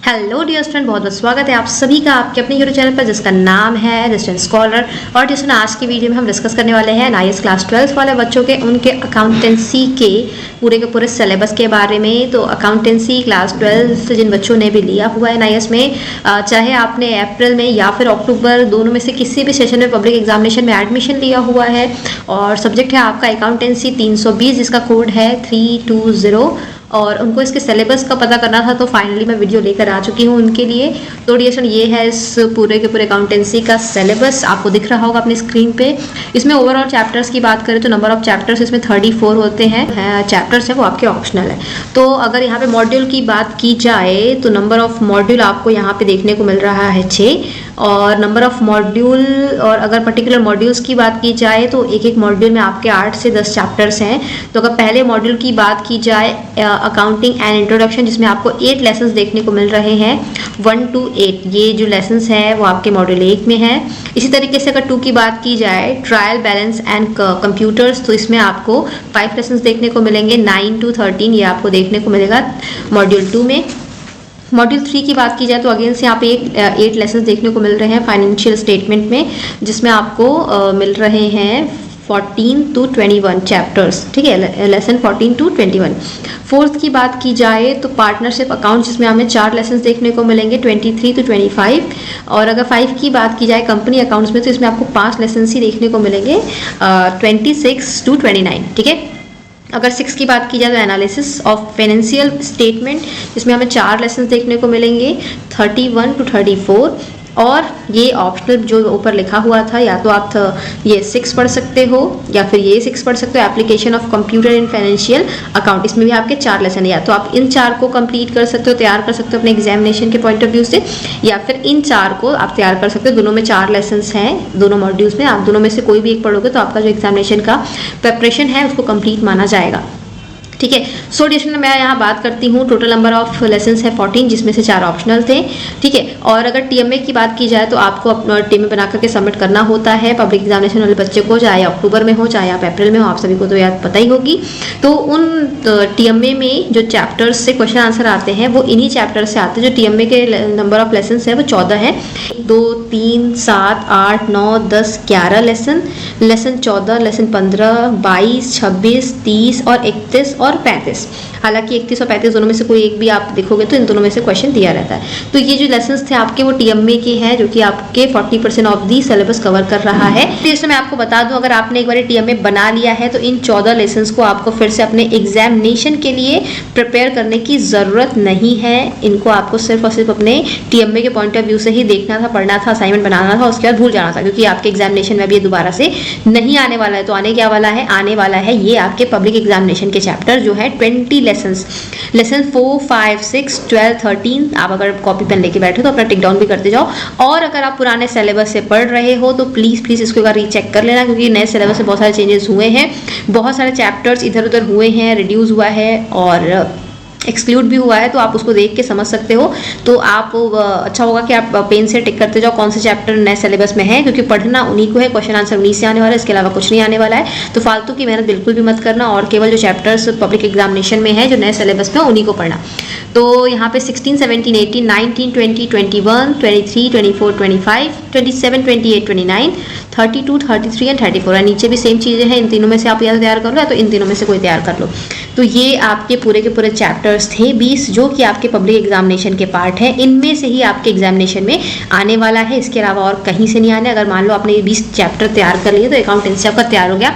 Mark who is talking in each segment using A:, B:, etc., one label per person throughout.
A: Hello dear student, बहुत बहुत स्वागत है आप सभी का आपके अपने यूट्यूब चैनल पर जिसका नाम है डिस्टेंस स्कॉलर। और डिस्टेंस आज की वीडियो में हम डिस्कस करने वाले हैं NIS क्लास 12 वाले बच्चों के उनके अकाउंटेंसी के पूरे सिलेबस के बारे में। तो अकाउंटेंसी क्लास 12 जिन बच्चों ने भी लिया हुआ है NIS में, चाहे आपने अप्रैल में या फिर अक्टूबर दोनों में से किसी भी सेशन में पब्लिक एग्जामिनेशन में एडमिशन लिया हुआ है और सब्जेक्ट है आपका अकाउंटेंसी 320 जिसका कोड है 320 और उनको इसके सिलेबस का पता करना था, तो फाइनली मैं वीडियो लेकर आ चुकी हूँ उनके लिए। तो डियर ये है इस पूरे के पूरे अकाउंटेंसी का सिलेबस, आपको दिख रहा होगा अपनी स्क्रीन पे। इसमें ओवरऑल चैप्टर्स की बात करें तो नंबर ऑफ चैप्टर्स इसमें 34 होते हैं। चैप्टर्स है वो आपके ऑप्शनल है। तो अगर यहाँ पे मॉड्यूल की बात की जाए तो नंबर ऑफ मॉड्यूल आपको यहाँ पे देखने को मिल रहा है 6 और नंबर ऑफ मॉड्यूल, और अगर पर्टिकुलर मॉड्यूल्स की बात की जाए तो एक एक मॉड्यूल में आपके 8 से 10 चैप्टर्स हैं। तो अगर पहले मॉड्यूल की बात की जाए अकाउंटिंग एंड इंट्रोडक्शन, जिसमें आपको 8 लेसन्स देखने को मिल रहे हैं 1 to 8, ये जो लेसन्स हैं वो आपके मॉड्यूल 1 में है। इसी तरीके से अगर 2 की बात की जाए ट्रायल बैलेंस एंड कंप्यूटर्स, तो इसमें आपको 5 लेसन्स देखने को मिलेंगे 9 to 13, ये आपको देखने को मिलेगा मॉड्यूल 2 में। मॉड्यूल 3 की बात की जाए तो अगेन से यहाँ पे 8 लेसन्स देखने को मिल रहे हैं फाइनेंशियल स्टेटमेंट में, जिसमें आपको मिल रहे हैं 14 to 21 चैप्टर्स, ठीक है, लेसन 14 to 21। फोर्थ की बात की जाए तो पार्टनरशिप अकाउंट, जिसमें हमें 4 लेसन्स देखने को मिलेंगे 23 to 25। और अगर 5 की बात की जाए कंपनी अकाउंट्स में, तो इसमें आपको 5 लेसन्स ही देखने को मिलेंगे 26 to 29, ठीक है। अगर 6 की बात की जाए तो एनालिसिस ऑफ फाइनेंशियल स्टेटमेंट, जिसमें हमें 4 लेसन्स देखने को मिलेंगे 31 to 34। और ये ऑप्शनल जो ऊपर लिखा हुआ था, या तो आप ये 6 पढ़ सकते हो या फिर ये 6 पढ़ सकते हो, application of computer in financial account, इसमें भी आपके 4 लेसन है। या तो आप इन 4 को कंप्लीट कर सकते हो, तैयार कर सकते हो अपने एग्जामिनेशन के पॉइंट ऑफ व्यू से, या फिर इन 4 को आप तैयार कर सकते हो। दोनों में 4 लेसन्स हैं दोनों मॉड्यूल्स में, आप दोनों में से कोई भी एक पढ़ोगे तो आपका जो एग्जामिनेशन का प्रिपरेशन है उसको कंप्लीट माना जाएगा, ठीक है। सो डिस्टेंस में मैं यहाँ बात करती हूँ, टोटल नंबर ऑफ लेसन्स है 14, जिसमें से 4 ऑप्शनल थे, ठीक है। और अगर TMA की बात की जाए तो आपको अपना TMA बना करके सबमिट करना होता है पब्लिक एग्जामिनेशन वाले बच्चे को, चाहे अक्टूबर में हो चाहे आप अप्रैल में हो, आप सभी को तो याद पता ही होगी। तो उन TMA में जो चैप्टर्स से क्वेश्चन आंसर आते हैं वो इन्हीं चैप्टर से आते हैं। जो TMA के नंबर ऑफ लेसन्स है वो 14 है, 2, 3, 7, 8, 9, 10, 11 लेसन 14, लेसन 15, 22, 26, 30 और 31 और 35। हालांकि 31 और 35 दोनों में से कोई एक भी आप देखोगे तो इन दोनों में से क्वेश्चन दिया रहता है। तो ये जो लेसन्स थे आपके वो TMA के हैं, जो कि आपके 40% ऑफ दी सिलेबस कवर कर रहा है। तो इसमें मैं आपको बता दूं, अगर आपने एक बार TMA बना लिया है तो इन 14 लेसन्स को आपको फिर से अपने एग्जामिनेशन के लिए प्रिपेयर करने की ज़रूरत नहीं है। इनको आपको सिर्फ और सिर्फ अपने TMA के पॉइंट ऑफ व्यू से ही देखना था, पढ़ना था, असाइनमेंट बनाना था, उसके बाद भूल जाना था, क्योंकि आपके एग्जामिनेशन में भी ये दोबारा से नहीं आने वाला है। तो आने क्या वाला है, आने वाला है ये आपके पब्लिक एग्जामिनेशन के चैप्टर जो है 20 लेसन्स, लेसन 4, 5, 6, 12, 13। आप अगर कॉपी पेन लेके बैठे तो अपना टिक डाउन भी करते जाओ। और अगर आप पुराने सिलेबस से पढ़ रहे हो तो प्लीज़ इसको एक बार रीचेक कर लेना, क्योंकि नए सिलेबस से बहुत सारे चेंजेस हुए हैं, बहुत सारे चैप्टर्स इधर उधर हुए हैं, रिड्यूस हुआ है और एक्सक्लूड भी हुआ है। तो आप उसको देख के समझ सकते हो। तो आप अच्छा होगा कि आप पेन से टिक करते जाओ कौन से चैप्टर नए सिलेबस में है, क्योंकि पढ़ना उन्हीं को है, क्वेश्चन आंसर उन्हीं से आने वाला है, इसके अलावा कुछ नहीं आने वाला है। तो फालतू की मेहनत बिल्कुल भी मत करना और केवल जो चैप्टर्स पब्लिक एग्जामिनेशन में है, जो नए सिलेबस में, उन्हीं को पढ़ना। तो यहाँ पे 16, 17, 18, 19, 20, 21, 23, 24, 25, 27, 28, 29, 32, 33 एंड 34 है। नीचे भी सेम चीज़ें हैं, इन तीनों में से आप या तैयार कर लो या तो इन तीनों में से कोई तैयार कर लो। तो ये आपके पूरे के पूरे चैप्टर्स थे 20, जो कि आपके पब्लिक एग्जामिनेशन के पार्ट है। इनमें से ही आपके एग्जामिनेशन में आने वाला है, इसके अलावा और कहीं से नहीं आने। अगर मान लो आपने ये 20 चैप्टर तैयार कर लिए तो अकाउंटेंसी आपका तैयार हो गया,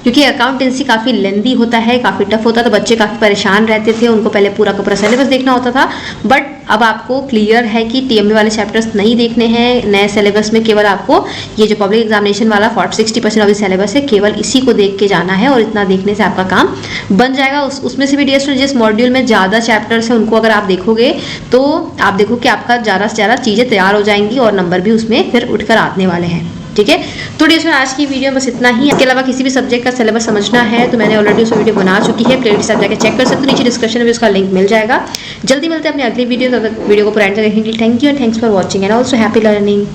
A: क्योंकि अकाउंटेंसी काफ़ी लेंदी होता है, काफ़ी टफ होता है, तो बच्चे काफ़ी परेशान रहते थे, उनको पहले पूरा का पूरा सिलेबस देखना होता था। बट अब आपको क्लियर है कि TMA वाले चैप्टर्स नहीं देखने हैं नए सिलेबस में, केवल आपको ये जो पब्लिक एग्जामिनेशन वाला 60% ऑफ सिलेबस है, केवल इसी को देख के जाना है और इतना देखने से आपका काम बन जाएगा। उसमें से भी डियर स्टूडेंट, जिस मॉड्यूल में ज़्यादा चैप्टर्स हैं उनको अगर आप देखोगे तो आप देखो कि आपका ज़्यादा से ज़्यादा चीज़ें तैयार हो जाएंगी और नंबर भी उसमें फिर उठकर आने वाले हैं, ठीक है। तो इसमें आज की वीडियो बस इतना ही। इसके अलावा किसी भी सब्जेक्ट का सिलेबस समझना है तो मैंने ऑलरेडी उस वीडियो बना चुकी है, प्लेलिस्ट आप जाकर चेक कर सकते हो, नीचे डिस्क्रिप्शन में उसका लिंक मिल जाएगा। जल्दी मिलते हैं अपनी अगली वीडियो। वीडियो को पूरा एंड तक देखने के लिए thank you and thanks for watching and also happy learning.